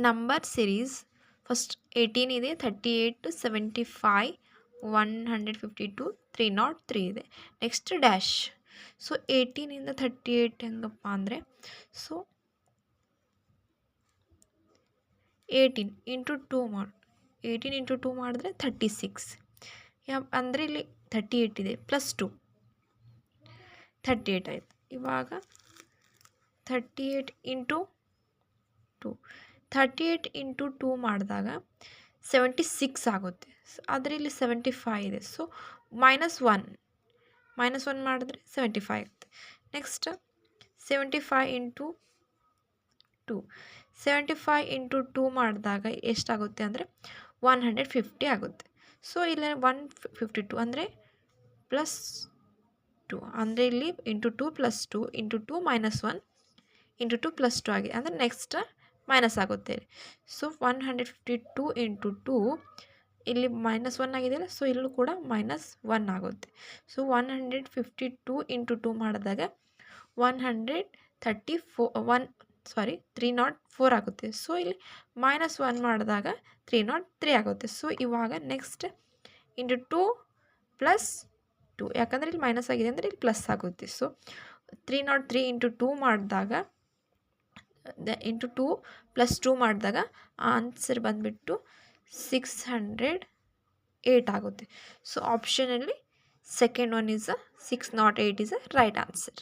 Number series first 18 ಇದೆ, 38, 75, 152, 303 ಇದೆ. Next dash. So 18ಇಂದ 38 ಹೆಂಗಪ್ಪ ಅಂದರೆ, ಸೊ 18 ಇಂಟು 2 ಮಾಡಿ, 18 ಇಂಟು 2 ಮಾಡಿದ್ರೆ 36 ಅಂದರೆ ಇಲ್ಲಿ 38 ಇದೆ ಪ್ಲಸ್ 2 38 ಆಯಿತು. ಇವಾಗ 38 ಇಂಟು 2 38 ಇಂಟು 2 ಮಾಡಿದಾಗ 76 ಆಗುತ್ತೆ. ಆದರೆ ಇಲ್ಲಿ 75 ಇದೆ. ಸೊ -1 ಮಾಡಿದ್ರೆ 75 ಆಗುತ್ತೆ. ನೆಕ್ಸ್ಟ್ 75 ಇಂಟು 2 75 ಇಂಟು 2 ಮಾಡಿದಾಗ ಎಷ್ಟಾಗುತ್ತೆ ಅಂದರೆ 150 ಆಗುತ್ತೆ. ಸೊ ಇಲ್ಲಿ 152 ಅಂದರೆ ಪ್ಲಸ್ 2 ಅಂದರೆ ಇಲ್ಲಿ into 2 plus 2 into 2 -1 into 2 plus 2 ಆಗಿದೆ. ಅಂದರೆ ನೆಕ್ಸ್ಟ್ ಮೈನಸ್ ಆಗುತ್ತೆ. ಸೊ 152 ಇಂಟು 2 ಇಲ್ಲಿ -1 ಆಗಿದೆಯಲ್ಲ, ಸೊ ಇಲ್ಲೂ ಕೂಡ -1 ಆಗುತ್ತೆ. ಸೊ 152 ಇಂಟು 2 ಮಾಡಿದಾಗ 304 ಆಗುತ್ತೆ. ಸೊ ಇಲ್ಲಿ -1 ಮಾಡಿದಾಗ 303 ಆಗುತ್ತೆ. ಸೊ ಇವಾಗ ನೆಕ್ಸ್ಟ್ ಇಂಟು 2 ಪ್ಲಸ್ 2, ಯಾಕಂದರೆ ಇಲ್ಲಿ ಮೈನಸ್ ಆಗಿದೆ ಅಂದರೆ ಇಲ್ಲಿ ಪ್ಲಸ್ ಆಗುತ್ತೆ. ಸೊ 303 ಇಂಟು 2 ಮಾಡಿದಾಗ ಇಂಟು 2 ಪ್ಲಸ್ 2 ಮಾಡಿದಾಗ ಆನ್ಸರ್ ಬಂದುಬಿಟ್ಟು 608 ಆಗುತ್ತೆ. ಸೊ ಆಪ್ಷನಲ್ಲಿ second one is 608 is a right answer.